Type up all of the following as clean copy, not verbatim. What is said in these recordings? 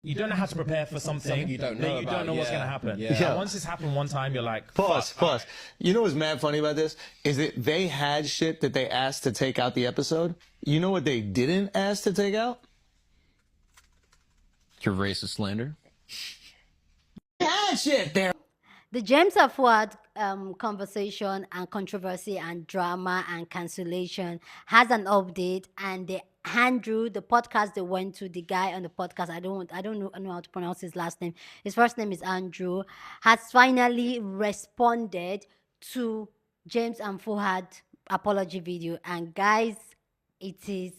You don't know how to prepare for something you don't that know you don't know what's yeah. going to happen. Yeah. And once it's happened one time, you're like, Pause. fuck. Pause. You know what's mad funny about this is that they had shit that they asked to take out the episode. You know what they didn't ask to take out? Your racist slander. They had shit there. The James and Fuhad conversation and controversy and drama and cancellation has an update, and the Andrew, the podcast they went to, the guy on the podcast, I don't know how to pronounce his last name. His first name is Andrew, has finally responded to James and Fuhad apology video. And guys, it is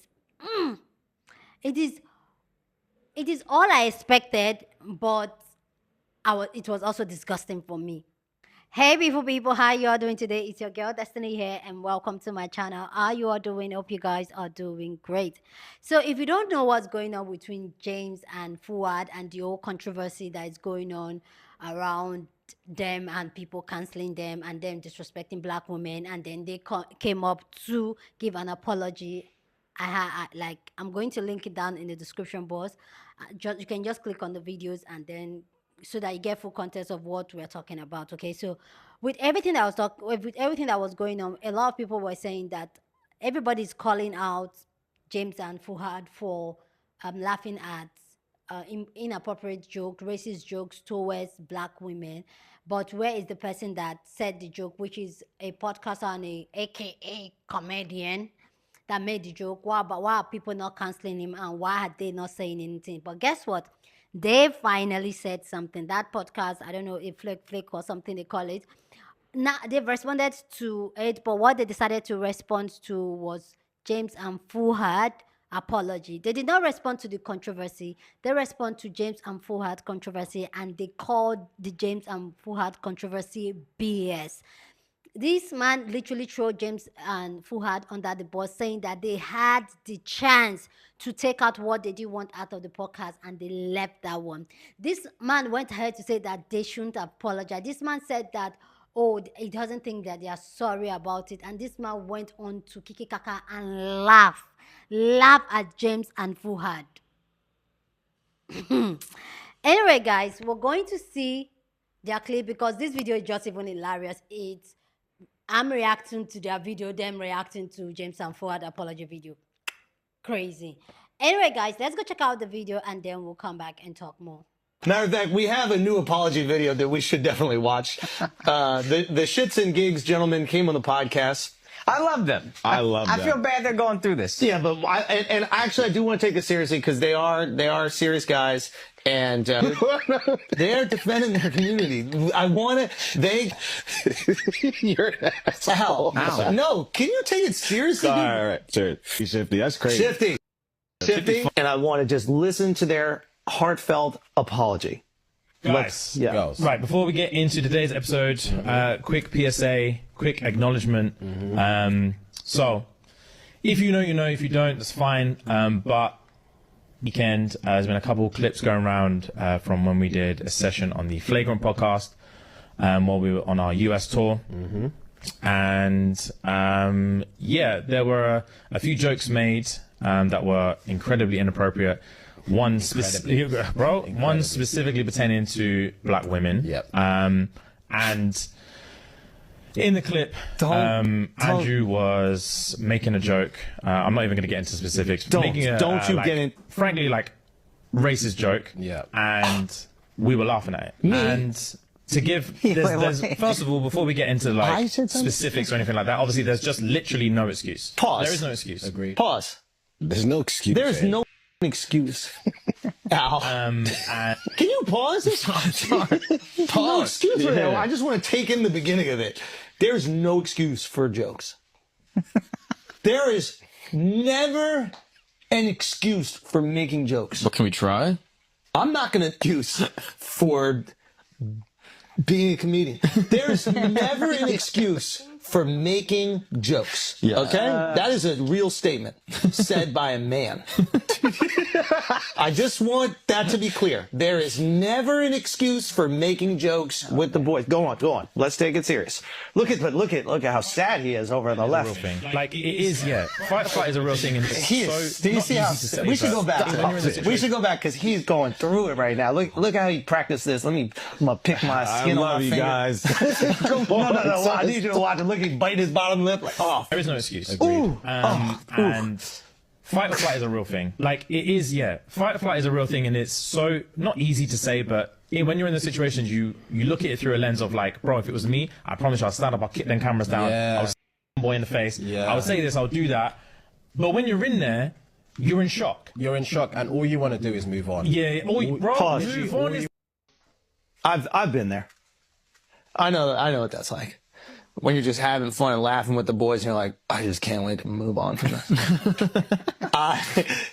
all I expected, but it was also disgusting for me. Hey beautiful people, how you all doing today? It's your girl Destiny here, and welcome to my channel. How you all doing? Hope you guys are doing great. So if you don't know what's going on between James and Fuhad and the whole controversy that is going on around them and people canceling them and them disrespecting black women, and then they came up to give an apology. I'm going to link it down in the description box. You can just click on the videos and then so that you get full context of what we're talking about. Okay, so with everything that was going on, a lot of people were saying that everybody's calling out James and Fuhad for laughing at inappropriate jokes, racist jokes towards black women. But where is the person that said the joke, which is a podcaster and a AKA comedian that made the joke? Why are people not canceling him, and why are they not saying anything? But guess what? They finally said something. That podcast, I don't know if Flick or something they call it. Now they've responded to it, but what they decided to respond to was James and Fuhad apology. They did not respond to the controversy. They respond to James and Fuhad controversy, and they called the James and Fuhad controversy BS. This man literally threw James and Fuhad under the bus, saying that they had the chance to take out what they didn't want out of the podcast, and they left that one. This man went ahead to say that they shouldn't apologize. This man said that, oh, he doesn't think that they are sorry about it. And this man went on to kiki kaka and laugh at James and Fuhad. Anyway, guys, we're going to see their clip because this video is just even hilarious. I'm reacting to their video, them reacting to James and Fuhad apology video. Crazy. Anyway, guys, let's go check out the video and then we'll come back and talk more. Matter of fact, we have a new apology video that we should definitely watch. The Shits and Gigs gentlemen came on the podcast. I love them. I love them. I feel bad they're going through this. Yeah, but actually, I do want to take this seriously because they are serious guys, and they're defending their community. You're an asshole. Ow. No, can you take it seriously? All right, sure. Shifty, that's crazy. Shifty, and I want to just listen to their heartfelt apology. Guys, Yeah. right, before we get into today's episode, quick PSA, quick acknowledgement. So, if you know, you know. If you don't, that's fine. But weekend, there's been a couple of clips going around from when we did a session on the Flagrant podcast while we were on our US tour. And yeah, there were a few jokes made that were incredibly inappropriate. One specifically pertaining to black women. Yep. And in the clip, Andrew was making a joke. I'm not even going to get into specifics. Frankly, like racist joke. Yeah. And we were laughing at it. And to give, there's first of all, before we get into like specifics or anything like that, obviously there's just literally no excuse. Pause. There is no excuse. Agreed. Pause. There's no excuse. There's no excuse. Ow. Can you pause? Pause. No excuse for that. I just want to take in the beginning of it. There's no excuse for jokes. There is never an excuse for making jokes. But can we try? I'm not going to excuse for being a comedian. There's never an excuse for making jokes. Yeah. Okay? That is a real statement said by a man. I just want that to be clear. There is never an excuse for making jokes with the boys. Go on. Let's take it serious. Look at how sad he is over on the Real left. thing. Like, it is, yeah. Fight or flight is a real thing. And it's He is. so Do you not see how? easy to say, We should but go back. when you're in the We situation- should go back because he's going through it right now. Look how he practiced this. I'm gonna pick my I skin on love my you finger. guys. No. I need you to watch it. Look, he bite his bottom lip like, oh. There is no excuse. Ooh. And fight or flight is a real thing. Like, it is, yeah. Fight or flight is a real thing, and it's so not easy to say, but when you're in the situations, you look at it through a lens of like, bro, if it was me, I promise you I'll stand up, I'll kick them cameras down, Yeah. I'll boy in the face, Yeah. I'll say this, I'll do that. But when you're in there, you're in shock. You're in shock, and all you want to do is move on. Yeah, bro, Pause. move on. I've been there. I know what that's like. When you're just having fun and laughing with the boys, and you're like, I just can't wait to move on from this.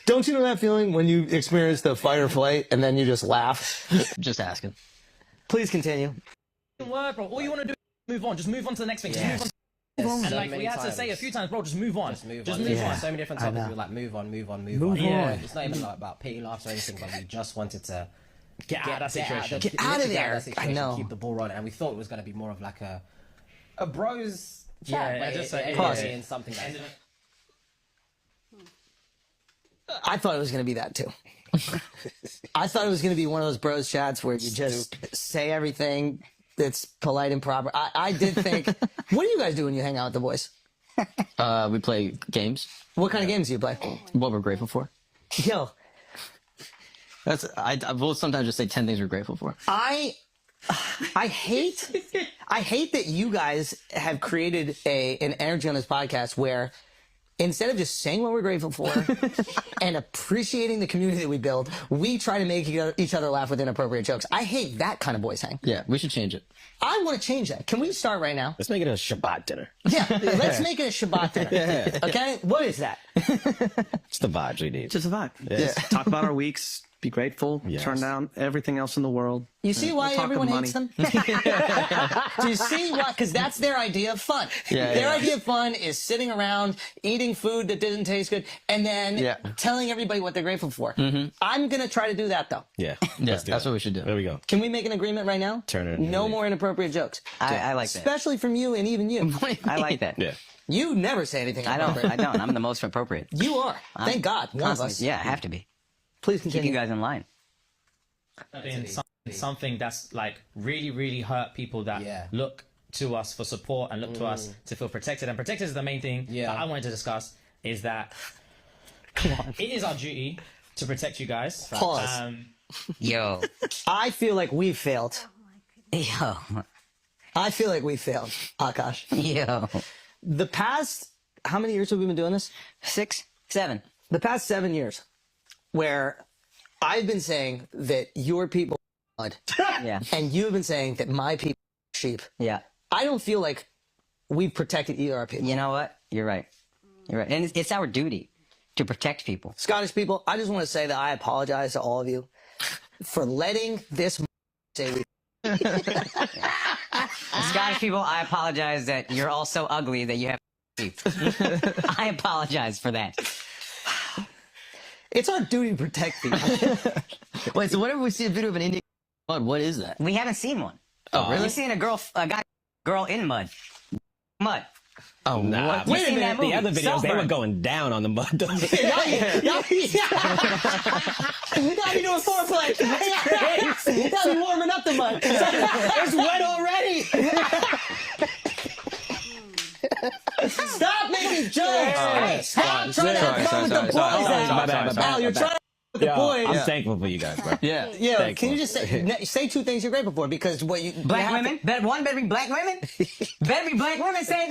Don't you know that feeling when you experience the fight or flight and then you just laugh? Just asking. Please continue. Word, bro. All you want to do is move on. Just move on to the next thing. Just move on. And like we had to say a few times, bro, just move on. Just move Just on. move There's on. so many different topics. We were like, move on. Yeah. It's not even like about pity laughs or anything, but we just wanted to Get out of that situation. Get out of there. that situation, I know. Keep the ball rolling, and we thought it was going to be more of like a bros chat, Yeah, but just it like- ended Pause. up being something that I thought it was going to be that too. I thought it was going to be one of those bros chats where you just say everything that's polite and proper. I did think, what do you guys do when you hang out with the boys? we play games. What kind of games do you play? What we're grateful for. Yo, I will sometimes just say 10 things we're grateful for. I hate that you guys have created an energy on this podcast where instead of just saying what we're grateful for and appreciating the community that we build, we try to make each other laugh with inappropriate jokes. I hate that kind of boys hang. Yeah, we should change it. I want to change that. Can we start right now? Let's make it a Shabbat dinner. Yeah, let's make it a Shabbat dinner. Okay? What is that? It's the vibes we need. Just a vibe. Yes. Just talk about our weeks, be grateful, Yes. turn down everything else in the world. You see why talk everyone of hates them? Do you see why? Because that's their idea of fun. Their idea of fun is sitting around, eating food that doesn't taste good, and then telling everybody what they're grateful for. I'm going to try to do that, though. Yeah. Yeah, that's what we should do. There we go. Can we make an agreement right now? Turn it. No more inappropriate jokes. I like that. Especially from you and even you. I like that. Yeah. You never say anything I inappropriate. don't. I'm the most appropriate. You are. Thank God. One of us. Yeah, I have to be. Please Keep continue. you guys in line. Something that's like really, really hurt people that look to us for support and look to us to feel protected. And protected is the main thing that I wanted to discuss is that it is our duty to protect you guys. Pause. Yo. I feel like we failed. Yo. I feel like we failed, Akash. Yo. The past, how many years have we been doing this? 6, 7. The past 7 years, where I've been saying that your people are blood, Yeah. and you've been saying that my people are sheep. Yeah. I don't feel like we've protected either of our people. You know what? You're right. You're right. And it's our duty to protect people. Scottish people, I just want to say that I apologize to all of you for letting this say we. Scottish people, I apologize that you're all so ugly that you have teeth. I apologize for that. It's our duty to protect people. Wait, so whenever we see a video of an Indian mud, what is that? We haven't seen one. Oh, really? We've seen a girl in mud. Mud. Oh, nah. Wait a minute. The other videos, they were going down on the mud. Y'all be doing foreplay. Y'all be warming up the mud. It's wet already. Stop making jokes. Stop trying to have fun with the boys. Al, you're trying to with the boys. I'm thankful for you guys, bro. Yeah. Can you just say 2 things you're grateful for? Because what you Black women? Better be black women? Better be black women. Say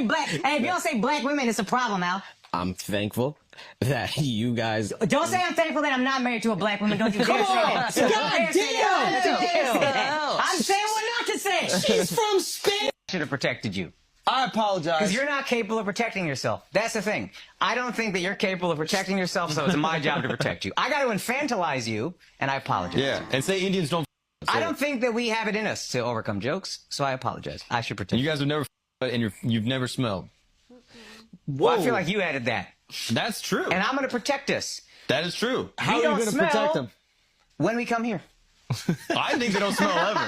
black. Hey, if you don't say black women, it's a problem, Al. I'm thankful that you guys. Don't say I'm thankful that I'm not married to a black woman. Don't you dare say that. God damn! I'm saying what not to say. She's from Spain. Should have protected you. I apologize. Because you're not capable of protecting yourself. That's the thing. I don't think that you're capable of protecting yourself, so it's my job to protect you. I got to infantilize you, and I apologize. Yeah, and say Indians don't. I don't think that we have it in us to overcome jokes, so I apologize. I should protect You guys would never and you've never smelled. Well, I feel like you added that. That's true. And I'm going to protect us. That is true. How are you going to protect them? When we come here. I think they don't smell ever.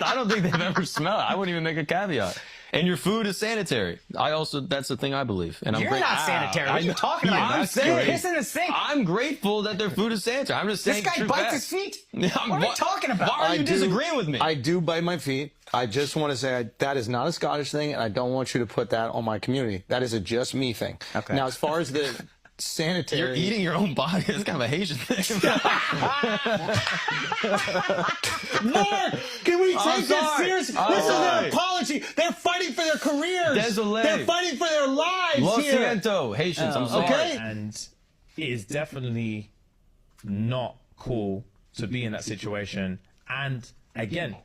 I don't think they've ever smelled. I wouldn't even make a caveat. And your food is sanitary. That's the thing I believe. And You're not sanitary. What are you talking about? I'm saying, You're pissing the sink. I'm grateful that their food is sanitary. I'm just saying. This guy bites his feet. What are you talking about? Why are you disagreeing with me? I do bite my feet. I just want to say that is not a Scottish thing, and I don't want you to put that on my community. That is a just me thing. Okay. Now, as far as the sanitary, You're eating your own body. That's kind of a Haitian thing. Mark, can we take this seriously? I'm This is sorry. an apology. They're fighting for their careers. Désolé. They're fighting for their lives Lo here. siento, Haitians. I'm sorry. Okay. And it is definitely not cool to be in that situation. And again,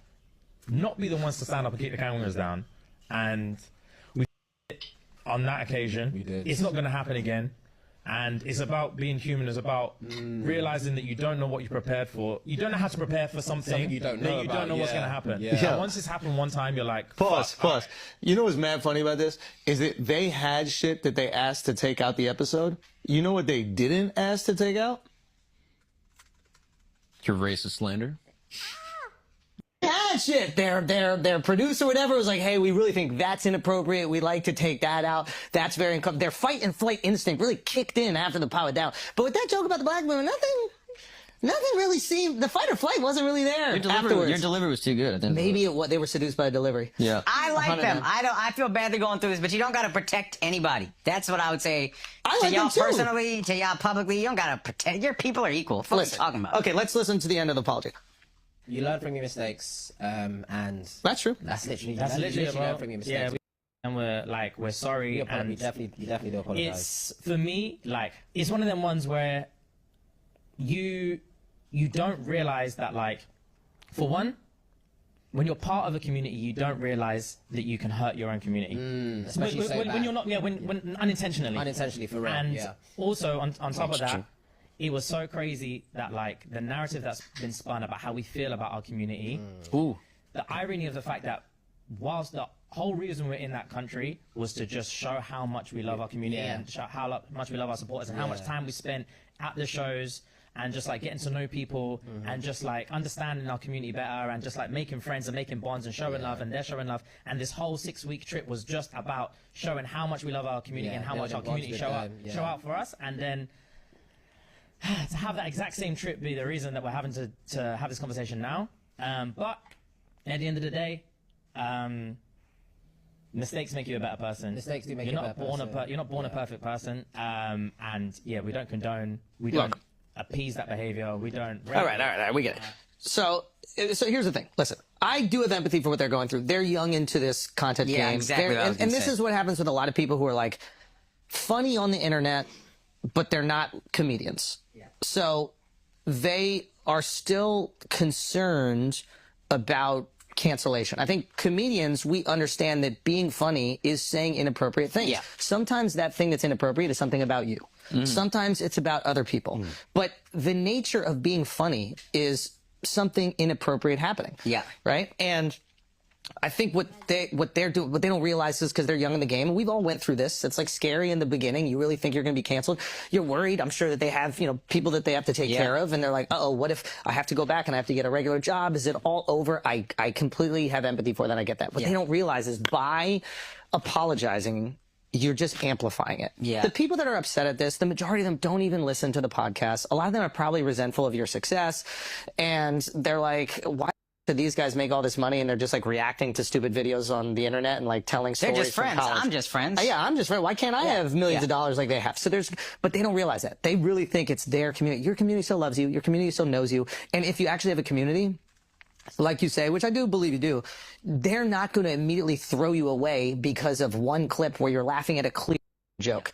not be the ones to stand up and kick the cameras down. And we on that occasion. We did. It's not going to happen again. And it's about being human. It's about realizing that you don't know what you're prepared for. You don't know how to prepare for something you don't that know you about. don't know what's Yeah. going to happen. Yeah. And once it's happened one time, you're like, Pause, fuck, pause. You know what's mad funny about this? Is that they had shit that they asked to take out the episode. You know what they didn't ask to take out? Your racist slander. Had shit. Their producer, whatever, was like, hey, we really think that's inappropriate. We'd like to take that out. That's very uncomfortable. Their fight and flight instinct really kicked in after the power down. But with that joke about the black women, nothing really seemed. The fight or flight wasn't really there afterwards. Your delivery was too good. Maybe they were seduced by a delivery. Yeah. I like them. I feel bad they're going through this, but you don't got to protect anybody. That's what I would say. I to like y'all them too. personally, to y'all publicly, you don't got to protect. Your people are equal. What are you talking about? Okay, let's listen to the end of the apology. You learn from your mistakes, and That's true. that's literally literally learn about- from your yeah, mistakes. and we're sorry. You And definitely do apologize. it's for me like it's one of them ones where you don't realize that, like, for one, when you're part of a community, you don't realize that you can hurt your own community. Especially so when bad. you're not, when unintentionally. Unintentionally, for real. And Yeah. also on top of that, it was so crazy that, like, the narrative that's been spun about how we feel about our community. Ooh. The irony of the fact that whilst the whole reason we're in that country was to just show how much we love our community and show how much we love our supporters and how much time we spent at the shows and just like getting to know people and just like understanding our community better and just like making friends and making bonds and showing love, and they're showing love. And this whole 6-week trip was just about showing how much we love our community and how much our building community bonds with them, show out for us. And then to have that exact same trip be the reason that we're having to have this conversation now. But at the end of the day, mistakes make you a better person. Mistakes do make you're you a not better born person. you're not born a perfect person. And yeah, we don't condone. We don't appease that behavior. We don't. All right, we get it. So here's the thing. Listen, I do have empathy for what they're going through. They're young into this content Yeah, game. exactly what I was And gonna this say. is what happens with a lot of people who are like funny on the internet, but they're not comedians. So they are still concerned about cancellation. I think comedians, we understand that being funny is saying inappropriate things. Yeah. Sometimes that thing that's inappropriate is something about you. Sometimes it's about other people. But the nature of being funny is something inappropriate happening. Yeah. Right? And I think what they're doing, what they don't realize is because they're young in the game, and we've all went through this. It's like scary in the beginning. You really think you're going to be canceled. You're worried. I'm sure that they have, people that they have to take care of, and they're like, uh-oh, what if I have to go back and I have to get a regular job? Is it all over? I completely have empathy for that. I get that. What they don't realize is by apologizing, you're just amplifying it. Yeah. The people that are upset at this, the majority of them don't even listen to the podcast. A lot of them are probably resentful of your success, and they're like, why did these guys make all this money and they're just like reacting to stupid videos on the internet and like telling They're stories just from friends. college? I'm just friends. Yeah, I'm just friends. Why can't I have millions of dollars like they have? So but they don't realize that. They really think it's their community. Your community still loves you. Your community still knows you. And if you actually have a community, like you say, which I do believe you do, they're not going to immediately throw you away because of one clip where you're laughing at a clear joke.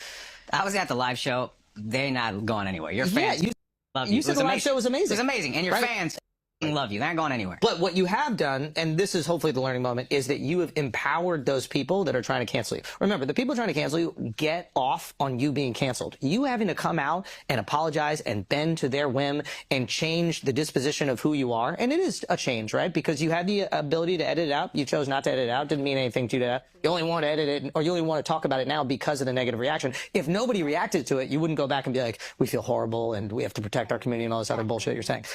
I was at the live show. They're not going anywhere. Your fans you love you you. said It was the live amazing. show was amazing. It was amazing. And your Right? fans love you. They're not going anywhere. But what you have done, and this is hopefully the learning moment, is that you have empowered those people that are trying to cancel you. Remember, the people trying to cancel you get off on you being canceled. You having to come out and apologize and bend to their whim and change the disposition of who you are. And it is a change, right? Because you had the ability to edit it out. You chose not to edit it out. Didn't mean anything to that. You only want to edit it, or you only want to talk about it now because of the negative reaction. If nobody reacted to it, you wouldn't go back and be like, we feel horrible and we have to protect our community and all this other bullshit you're saying.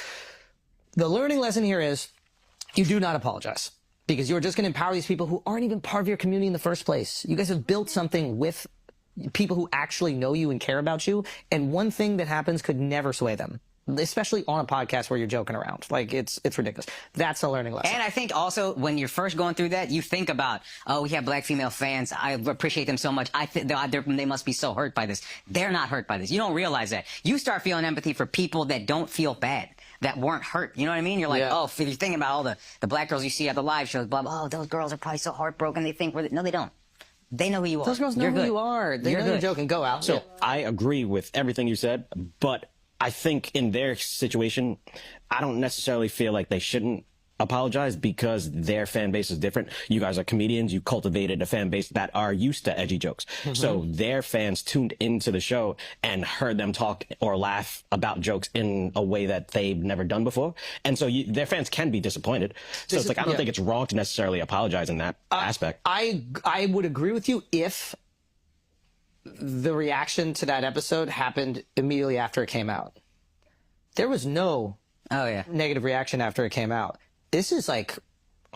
The learning lesson here is you do not apologize, because you're just going to empower these people who aren't even part of your community in the first place. You guys have built something with people who actually know you and care about you. And one thing that happens could never sway them, especially on a podcast where you're joking around. Like, it's ridiculous. That's a learning lesson. And I think also when you're first going through that, you think about, oh, we have black female fans. I appreciate them so much. I think they must be so hurt by this. They're not hurt by this. You don't realize that. You start feeling empathy for people that don't feel bad, that weren't hurt. You know what I mean? You're like, oh, if you're thinking about all the black girls you see at the live shows, blah, blah, oh, those girls are probably so heartbroken. They think no, they don't. They know who you are. Those girls know who you are. They know you're joking. Go out. So I agree with everything you said, but I think in their situation, I don't necessarily feel like they shouldn't apologize, because their fan base is different. You guys are comedians. You cultivated a fan base that are used to edgy jokes. So their fans tuned into the show and heard them talk or laugh about jokes in a way that they've never done before. And so their fans can be disappointed. So it's like, I don't think it's wrong to necessarily apologize in that aspect. I would agree with you if the reaction to that episode happened immediately after it came out. There was no negative reaction after it came out. This is like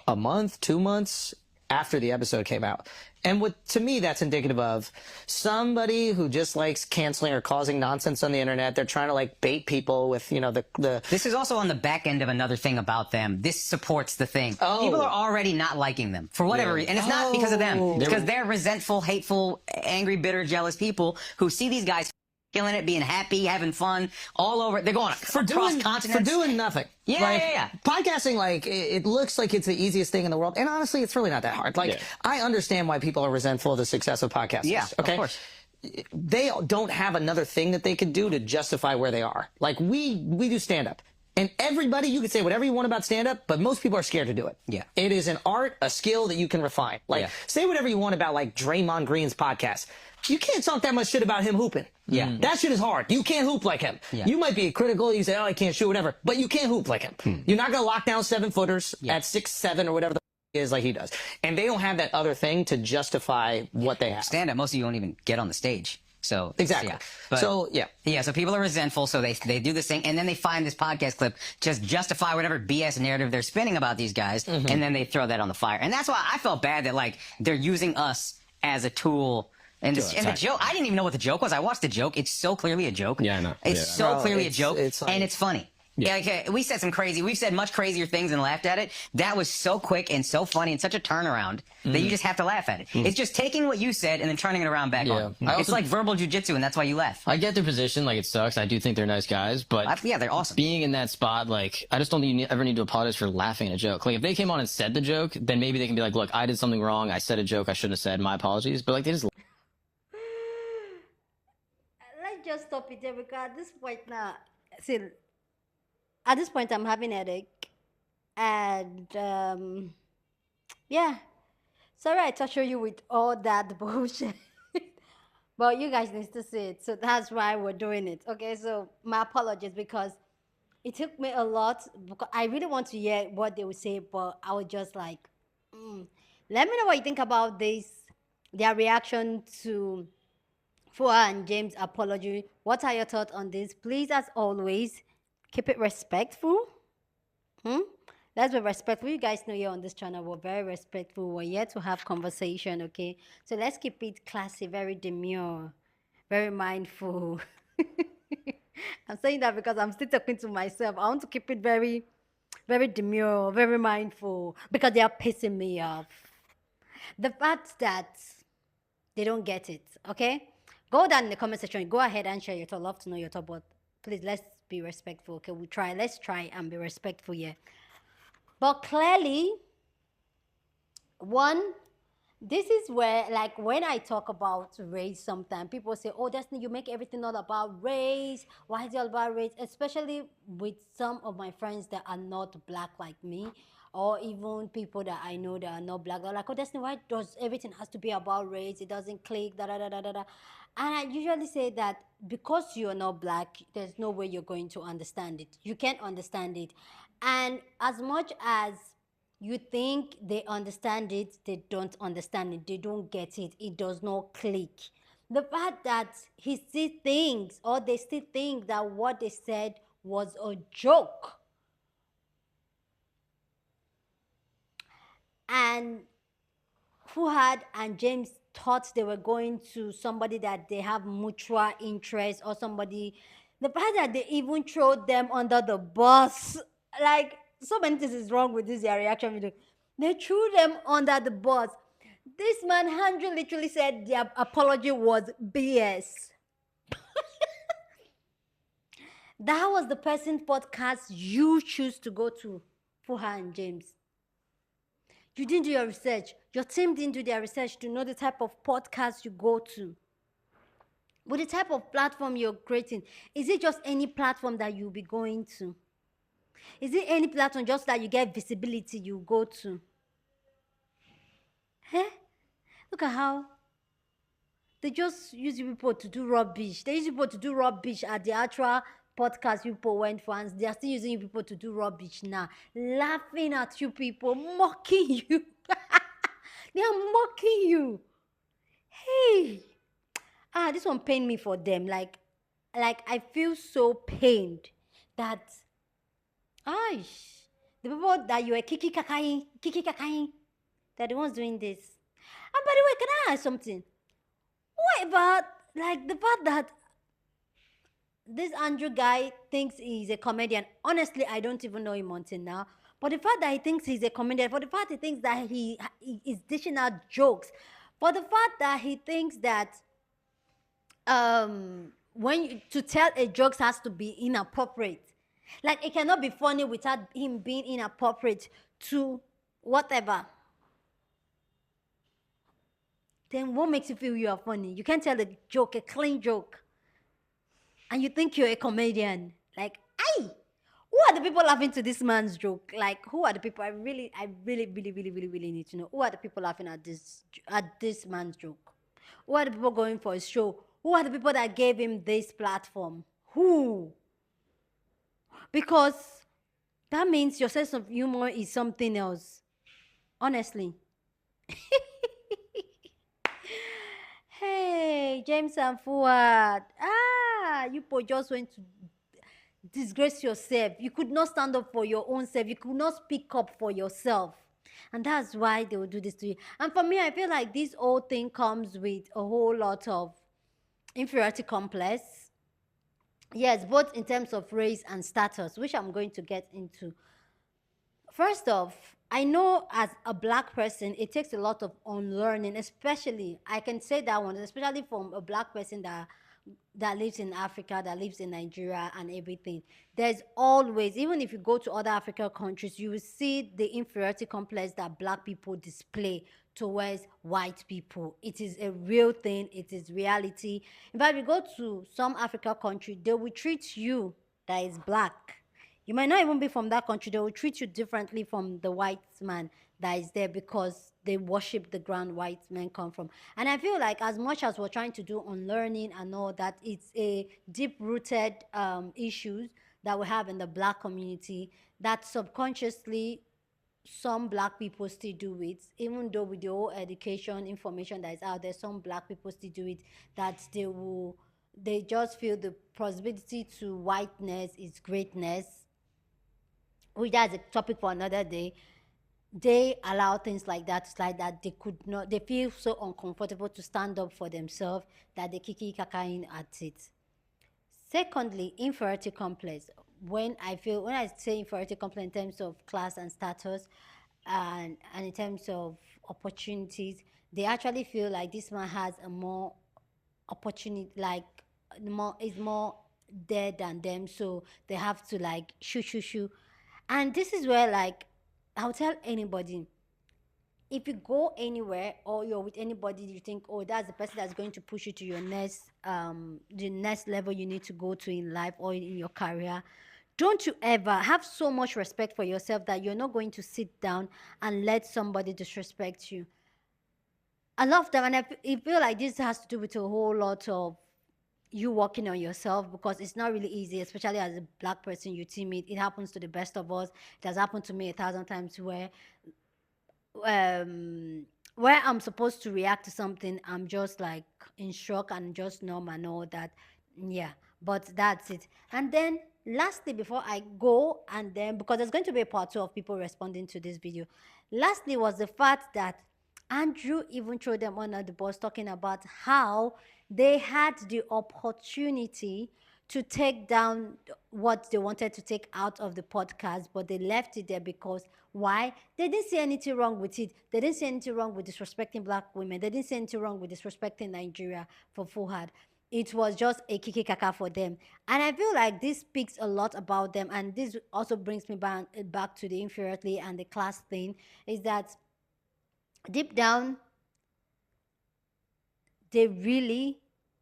a month, 2 months after the episode came out. And what, to me, that's indicative of somebody who just likes canceling or causing nonsense on the internet. They're trying to like bait people with, you know, the This is also on the back end of another thing about them. This supports the thing. People are already not liking them for whatever reason. And it's not because of them. It's because they're resentful, hateful, angry, bitter, jealous people who see these guys killing it, being happy, having fun, all over. They're going across continents. For doing nothing. Yeah. Podcasting, like, it looks like it's the easiest thing in the world. And honestly, it's really not that hard. Like, I understand why people are resentful of the success of podcasting. Yeah, okay? of course. They don't have another thing that they could do to justify where they are. Like, we do stand-up. And everybody, you can say whatever you want about stand-up, but most people are scared to do it. Yeah. It is an art, a skill that you can refine. Like, say whatever you want about, like, Draymond Green's podcast. You can't talk that much shit about him hooping. Yeah. That shit is hard. You can't hoop like him. Yeah. You might be critical. You say, oh, I can't shoot, whatever. But you can't hoop like him. You're not going to lock down 7-footers at 6'7" or whatever the is like he does. And they don't have that other thing to justify what they have. Stand-up, most of you won't even get on the stage. So exactly. So so people are resentful, so they do this thing, and then they find this podcast clip, just justify whatever BS narrative they're spinning about these guys, and then they throw that on the fire. And that's why I felt bad that like they're using us as a tool. And the joke, I didn't even know what the joke was. I watched the joke. It's so clearly a joke. Yeah, I know. It's so clearly a joke, and it's funny. Yeah. Like, we've said much crazier things and laughed at it. That was so quick and so funny and such a turnaround that you just have to laugh at it. It's just taking what you said and then turning it around back on. It's like verbal jujitsu, and that's why you laugh. I get their position, like it sucks. I do think they're nice guys, but they're awesome. Being in that spot, like, I just don't think you ever need to apologize for laughing at a joke. Like, if they came on and said the joke, then maybe they can be like, look, I did something wrong. I said a joke I shouldn't have said. My apologies. But like, they just let's just stop it there, because at this point now, see, at this point I'm having a headache, and sorry I torture you with all that bullshit, but you guys need to see it, so that's why we're doing it. Okay, so my apologies, because it took me a lot, because I really want to hear what they would say, but I was just like, let me know what you think about this, their reaction to Fuhad and James' apology. What are your thoughts on this? Please, as always, keep it respectful. Let's be respectful. You guys know here on this channel, we're very respectful. We're here to have conversation, okay? So let's keep it classy, very demure, very mindful. I'm saying that because I'm still talking to myself. I want to keep it very, very demure, very mindful, because they are pissing me off. The fact that they don't get it, okay? Go down in the comment section. Go ahead and share your thought. Love to know your thought, but please, let's be respectful, okay? Let's try and be respectful here. But clearly, one, this is where, like, when I talk about race, sometimes people say, oh, Destiny, you make everything all about race. Why is it all about race? Especially with some of my friends that are not black like me, or even people that I know that are not black. They're like, oh, Destiny, why does everything has to be about race? It doesn't click, da da da da da da. And I usually say that because you're not black, there's no way you're going to understand it. You can't understand it. And as much as you think they understand it, they don't understand it, they don't get it, it does not click. The fact that he still thinks, or they still think that what they said was a joke. And Fuhad and James thought they were going to somebody that they have mutual interest, or somebody, the fact that they even throw them under the bus, like, so many things is wrong with this their reaction video. They threw them under the bus. This man Andrew literally said their apology was BS. That was the person's podcast you choose to go to, Fuhad and James. You didn't do your research. Your team didn't do their research to know the type of podcast you go to. With the type of platform you're creating, is it just any platform that you'll be going to? Is it any platform just that you get visibility you go to? Huh? Look at how they just use you people to do rubbish. They use you people to do rubbish at the actual podcast you people went for, and they are still using you people to do rubbish now. Laughing at you people, mocking you. They are mocking you. Hey. This one pained me for them. Like I feel so pained that the people that you were kiki kakaing, they're the ones doing this. And by the way, can I ask something? What about, like, the fact that this Andrew guy thinks he's a comedian? Honestly, I don't even know him until now. But the fact that he thinks he's a comedian, for the fact he thinks that he is dishing out jokes, for the fact that he thinks that to tell a joke has to be inappropriate. Like, it cannot be funny without him being inappropriate to whatever. Then what makes you feel you are funny? You can't tell a joke, a clean joke, and you think you're a comedian. Like, who are the people laughing to this man's joke? Like, who are the people? I really need to know. Who are the people laughing at this man's joke? Who are the people going for his show? Who are the people that gave him this platform? Who? Because that means your sense of humor is something else. Honestly. Hey, James and Fuad. You both just went to disgrace yourself. You could not stand up for your own self. You could not speak up for yourself. And that's why they will do this to you. And for me, I feel like this whole thing comes with a whole lot of inferiority complex. Yes, both in terms of race and status, which I'm going to get into. First off, I know as a black person, it takes a lot of unlearning, especially, I can say that one, especially from a black person that lives in Africa, that lives in Nigeria and everything. There's always, even if you go to other African countries, you will see the inferiority complex that black people display towards white people. It is a real thing. It is reality. In fact, we go to some African country, they will treat you that is black. You might not even be from that country. They will treat you differently from the white man that is there because they worship the ground white men come from. And I feel like as much as we're trying to do unlearning and all that, it's a deep-rooted issues that we have in the black community that subconsciously some black people still do it, even though with the whole education information that is out there, some black people still do it, that they just feel the possibility to whiteness is greatness, which that's a topic for another day. They allow things like that. It's like that they could not, they feel so uncomfortable to stand up for themselves that they kiki kakain at it. Secondly, inferiority complex. When I say inferiority complex in terms of class and status and in terms of opportunities, they actually feel like this man has a more opportunity, like is more there than them, so they have to like shoo. And this is where, like, I'll tell anybody, if you go anywhere or you're with anybody, you think, oh, that's the person that's going to push you to your next the next level you need to go to in life or in your career, don't you ever have so much respect for yourself that you're not going to sit down and let somebody disrespect you. I love them, and I feel like this has to do with a whole lot of you working on yourself, because it's not really easy, especially as a black person, you timid. It happens to the best of us. It has happened to me 1,000 times where I'm supposed to react to something, I'm just like in shock and just numb and all that. Yeah, but that's it. And then lastly, before I go, and then because there's going to be a part 2 of people responding to this video, lastly was the fact that Andrew even threw them under the bus, talking about how they had the opportunity to take down what they wanted to take out of the podcast, but they left it there because why? They didn't see anything wrong with it. They didn't see anything wrong with disrespecting black women. They didn't see anything wrong with disrespecting Nigeria for Fuhad. It was just a kiki kaka for them. And I feel like this speaks a lot about them. And this also brings me back to the inferiority and the class thing, is that deep down, they really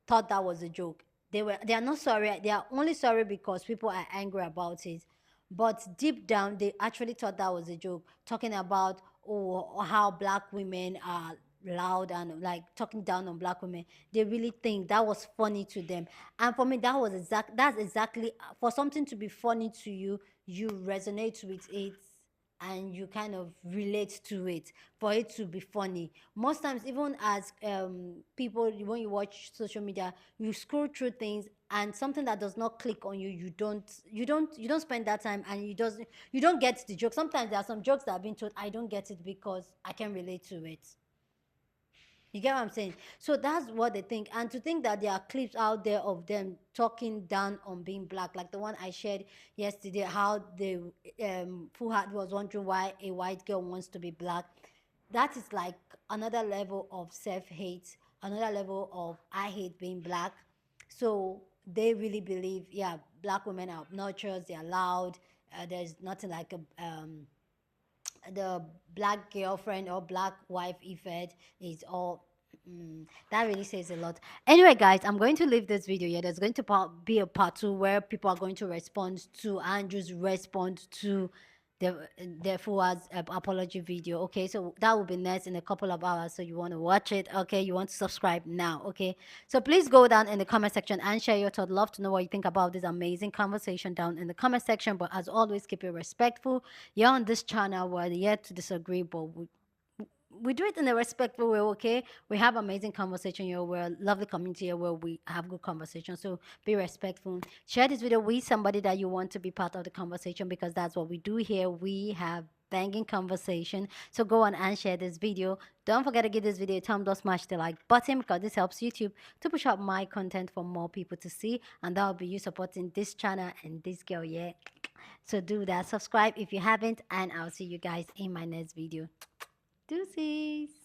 thought that was a joke. They are not sorry. They are only sorry because people are angry about it. But deep down, they actually thought that was a joke, talking about how black women are loud and like talking down on black women. They really think that was funny to them. And for me, that's exactly for something to be funny to you, you resonate with it and you kind of relate to it for it to be funny. Most times, even as people, when you watch social media, you scroll through things and something that does not click on you, you don't spend that time, and you don't get the joke. Sometimes there are some jokes that have been told, I don't get it because I can relate to it. You get what I'm saying? So that's what they think. And to think that there are clips out there of them talking down on being black, like the one I shared yesterday, how the Fuhad was wondering why a white girl wants to be black. That is like another level of self-hate, another level of I hate being black. So they really believe, yeah, black women are obnoxious, they are loud. There's nothing like the black girlfriend or black wife effect is all that really says a lot. Anyway, guys, I'm going to leave this video here. There's going to be a part 2 where people are going to respond to Andrew's response to the Fuad's apology video. Okay, so that will be next in a couple of hours. So you want to watch it? Okay, you want to subscribe now? Okay, so please go down in the comment section and share your thoughts. Love to know what you think about this amazing conversation down in the comment section. But as always, keep it respectful. You're on this channel. We're yet to disagree, but we do it in a respectful way, okay? We have amazing conversation here. We're a lovely community here where we have good conversation. So be respectful. Share this video with somebody that you want to be part of the conversation, because that's what we do here. We have banging conversation. So go on and share this video. Don't forget to give this video a thumbs up, smash the like button, because this helps YouTube to push out my content for more people to see. And that will be you supporting this channel and this girl, yeah? So do that. Subscribe if you haven't, and I'll see you guys in my next video. Deuces.